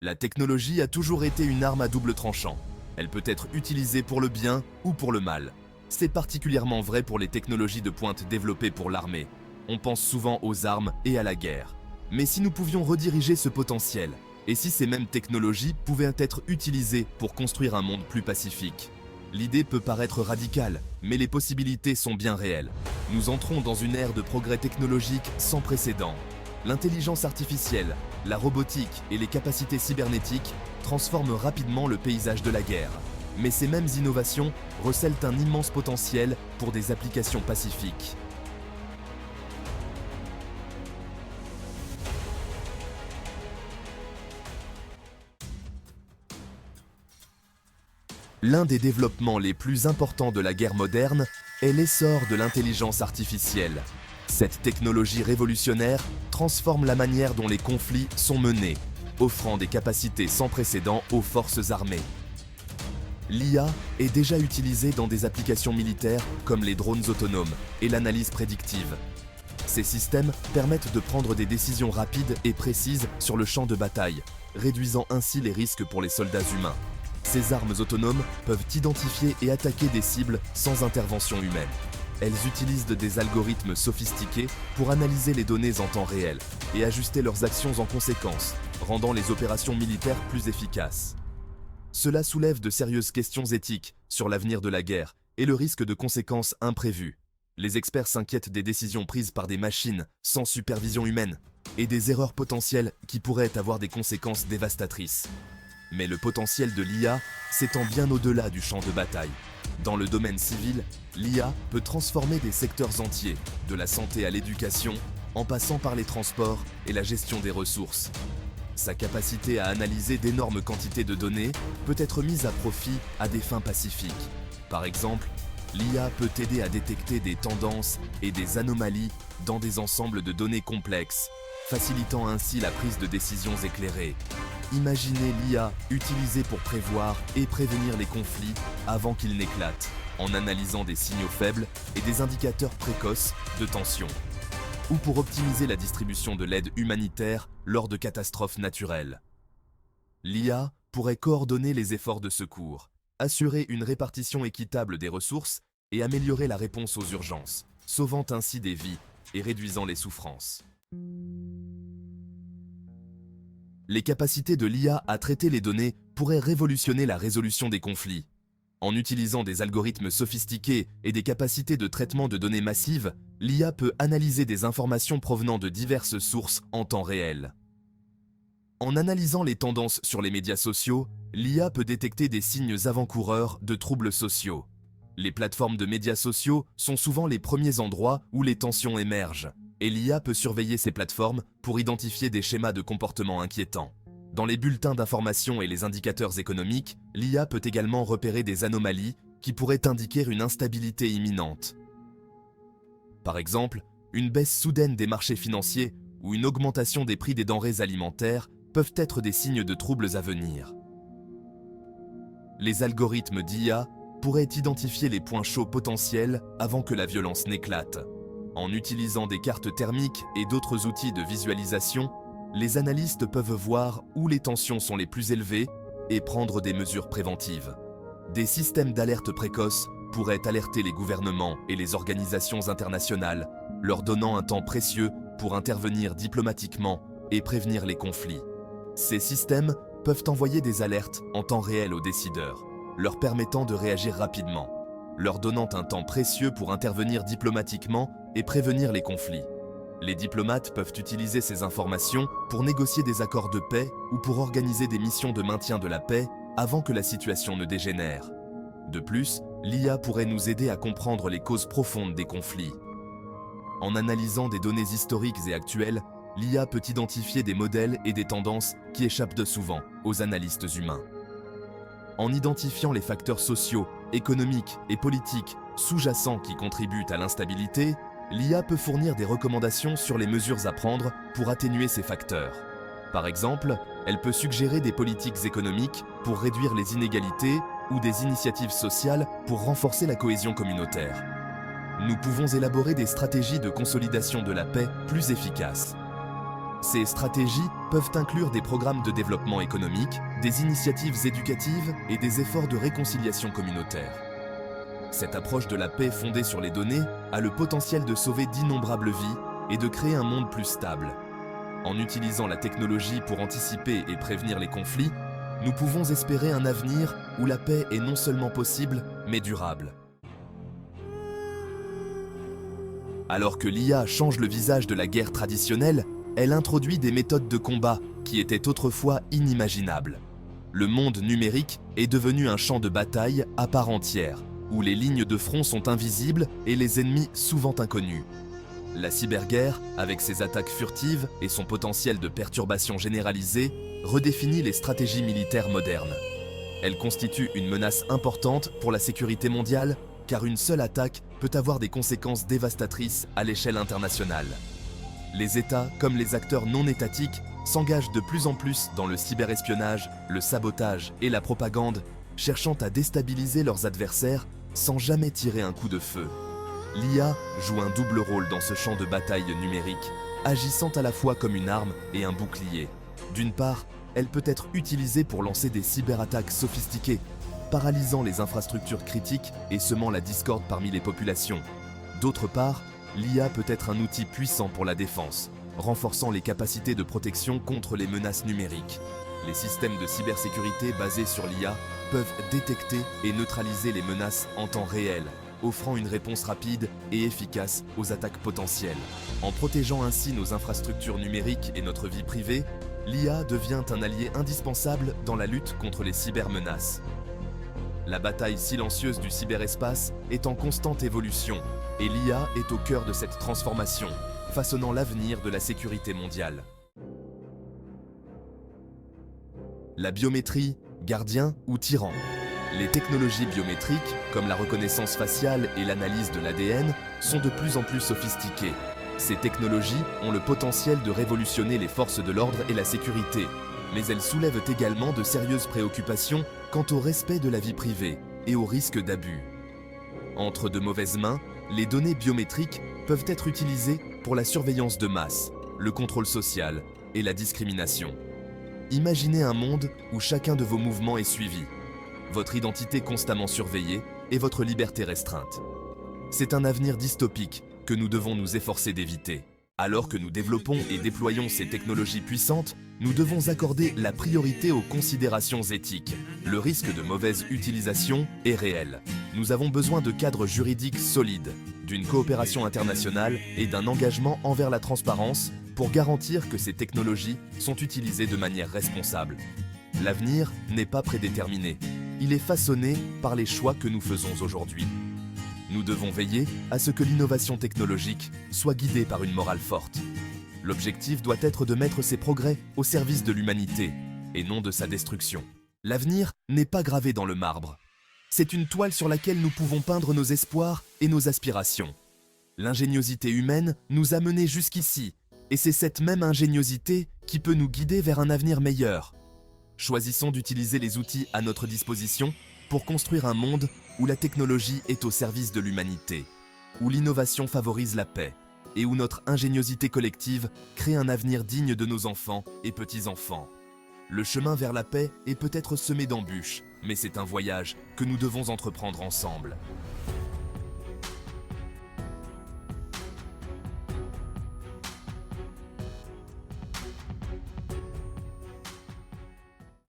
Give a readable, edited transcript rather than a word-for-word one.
La technologie a toujours été une arme à double tranchant. Elle peut être utilisée pour le bien ou pour le mal. C'est particulièrement vrai pour les technologies de pointe développées pour l'armée. On pense souvent aux armes et à la guerre. Mais si nous pouvions rediriger ce potentiel, et si ces mêmes technologies pouvaient être utilisées pour construire un monde plus pacifique? L'idée peut paraître radicale, mais les possibilités sont bien réelles. Nous entrons dans une ère de progrès technologique sans précédent. L'intelligence artificielle, la robotique et les capacités cybernétiques transforment rapidement le paysage de la guerre. Mais ces mêmes innovations recèlent un immense potentiel pour des applications pacifiques. L'un des développements les plus importants de la guerre moderne est l'essor de l'intelligence artificielle. Cette technologie révolutionnaire transforme la manière dont les conflits sont menés, offrant des capacités sans précédent aux forces armées. L'IA est déjà utilisée dans des applications militaires comme les drones autonomes et l'analyse prédictive. Ces systèmes permettent de prendre des décisions rapides et précises sur le champ de bataille, réduisant ainsi les risques pour les soldats humains. Ces armes autonomes peuvent identifier et attaquer des cibles sans intervention humaine. Elles utilisent des algorithmes sophistiqués pour analyser les données en temps réel et ajuster leurs actions en conséquence, rendant les opérations militaires plus efficaces. Cela soulève de sérieuses questions éthiques sur l'avenir de la guerre et le risque de conséquences imprévues. Les experts s'inquiètent des décisions prises par des machines sans supervision humaine et des erreurs potentielles qui pourraient avoir des conséquences dévastatrices. Mais le potentiel de l'IA s'étend bien au-delà du champ de bataille. Dans le domaine civil, l'IA peut transformer des secteurs entiers, de la santé à l'éducation, en passant par les transports et la gestion des ressources. Sa capacité à analyser d'énormes quantités de données peut être mise à profit à des fins pacifiques. Par exemple, l'IA peut aider à détecter des tendances et des anomalies dans des ensembles de données complexes, facilitant ainsi la prise de décisions éclairées. Imaginez l'IA utilisée pour prévoir et prévenir les conflits avant qu'ils n'éclatent, en analysant des signaux faibles et des indicateurs précoces de tension, ou pour optimiser la distribution de l'aide humanitaire lors de catastrophes naturelles. L'IA pourrait coordonner les efforts de secours, assurer une répartition équitable des ressources et améliorer la réponse aux urgences, sauvant ainsi des vies et réduisant les souffrances. Les capacités de l'IA à traiter les données pourraient révolutionner la résolution des conflits. En utilisant des algorithmes sophistiqués et des capacités de traitement de données massives, l'IA peut analyser des informations provenant de diverses sources en temps réel. En analysant les tendances sur les médias sociaux, l'IA peut détecter des signes avant-coureurs de troubles sociaux. Les plateformes de médias sociaux sont souvent les premiers endroits où les tensions émergent, et l'IA peut surveiller ces plateformes pour identifier des schémas de comportement inquiétants. Dans les bulletins d'information et les indicateurs économiques, l'IA peut également repérer des anomalies qui pourraient indiquer une instabilité imminente. Par exemple, une baisse soudaine des marchés financiers ou une augmentation des prix des denrées alimentaires peuvent être des signes de troubles à venir. Les algorithmes d'IA pourraient identifier les points chauds potentiels avant que la violence n'éclate. En utilisant des cartes thermiques et d'autres outils de visualisation, les analystes peuvent voir où les tensions sont les plus élevées et prendre des mesures préventives. Des systèmes d'alerte précoce pourraient alerter les gouvernements et les organisations internationales, leur donnant un temps précieux pour intervenir diplomatiquement et prévenir les conflits. Ces systèmes peuvent envoyer des alertes en temps réel aux décideurs, leur permettant de réagir rapidement, leur donnant un temps précieux pour intervenir diplomatiquement et prévenir les conflits. Les diplomates peuvent utiliser ces informations pour négocier des accords de paix ou pour organiser des missions de maintien de la paix avant que la situation ne dégénère. De plus, l'IA pourrait nous aider à comprendre les causes profondes des conflits. En analysant des données historiques et actuelles, l'IA peut identifier des modèles et des tendances qui échappent de souvent aux analystes humains. En identifiant les facteurs sociaux, économiques et politiques sous-jacents qui contribuent à l'instabilité, l'IA peut fournir des recommandations sur les mesures à prendre pour atténuer ces facteurs. Par exemple, elle peut suggérer des politiques économiques pour réduire les inégalités ou des initiatives sociales pour renforcer la cohésion communautaire. Nous pouvons élaborer des stratégies de consolidation de la paix plus efficaces. Ces stratégies peuvent inclure des programmes de développement économique, des initiatives éducatives et des efforts de réconciliation communautaire. Cette approche de la paix fondée sur les données a le potentiel de sauver d'innombrables vies et de créer un monde plus stable. En utilisant la technologie pour anticiper et prévenir les conflits, nous pouvons espérer un avenir où la paix est non seulement possible, mais durable. Alors que l'IA change le visage de la guerre traditionnelle, elle introduit des méthodes de combat qui étaient autrefois inimaginables. Le monde numérique est devenu un champ de bataille à part entière, où les lignes de front sont invisibles et les ennemis souvent inconnus. La cyberguerre, avec ses attaques furtives et son potentiel de perturbation généralisée, redéfinit les stratégies militaires modernes. Elle constitue une menace importante pour la sécurité mondiale, car une seule attaque peut avoir des conséquences dévastatrices à l'échelle internationale. Les États, comme les acteurs non étatiques, s'engagent de plus en plus dans le cyberespionnage, le sabotage et la propagande, cherchant à déstabiliser leurs adversaires sans jamais tirer un coup de feu. L'IA joue un double rôle dans ce champ de bataille numérique, agissant à la fois comme une arme et un bouclier. D'une part, elle peut être utilisée pour lancer des cyberattaques sophistiquées, paralysant les infrastructures critiques et semant la discorde parmi les populations. D'autre part, l'IA peut être un outil puissant pour la défense, renforçant les capacités de protection contre les menaces numériques. Les systèmes de cybersécurité basés sur l'IA peuvent détecter et neutraliser les menaces en temps réel, offrant une réponse rapide et efficace aux attaques potentielles. En protégeant ainsi nos infrastructures numériques et notre vie privée, l'IA devient un allié indispensable dans la lutte contre les cybermenaces. La bataille silencieuse du cyberespace est en constante évolution, et l'IA est au cœur de cette transformation, façonnant l'avenir de la sécurité mondiale. La biométrie, gardien ou tyran. Les technologies biométriques, comme la reconnaissance faciale et l'analyse de l'ADN, sont de plus en plus sophistiquées. Ces technologies ont le potentiel de révolutionner les forces de l'ordre et la sécurité, mais elles soulèvent également de sérieuses préoccupations quant au respect de la vie privée et au risque d'abus. Entre de mauvaises mains, les données biométriques peuvent être utilisées pour la surveillance de masse, le contrôle social et la discrimination. Imaginez un monde où chacun de vos mouvements est suivi, votre identité constamment surveillée et votre liberté restreinte. C'est un avenir dystopique que nous devons nous efforcer d'éviter. Alors que nous développons et déployons ces technologies puissantes, nous devons accorder la priorité aux considérations éthiques. Le risque de mauvaise utilisation est réel. Nous avons besoin de cadres juridiques solides, d'une coopération internationale et d'un engagement envers la transparence pour garantir que ces technologies sont utilisées de manière responsable. L'avenir n'est pas prédéterminé. Il est façonné par les choix que nous faisons aujourd'hui. Nous devons veiller à ce que l'innovation technologique soit guidée par une morale forte. L'objectif doit être de mettre ces progrès au service de l'humanité et non de sa destruction. L'avenir n'est pas gravé dans le marbre. C'est une toile sur laquelle nous pouvons peindre nos espoirs et nos aspirations. L'ingéniosité humaine nous a menés jusqu'ici, et c'est cette même ingéniosité qui peut nous guider vers un avenir meilleur. Choisissons d'utiliser les outils à notre disposition pour construire un monde où la technologie est au service de l'humanité, où l'innovation favorise la paix et où notre ingéniosité collective crée un avenir digne de nos enfants et petits-enfants. Le chemin vers la paix est peut-être semé d'embûches, mais c'est un voyage que nous devons entreprendre ensemble.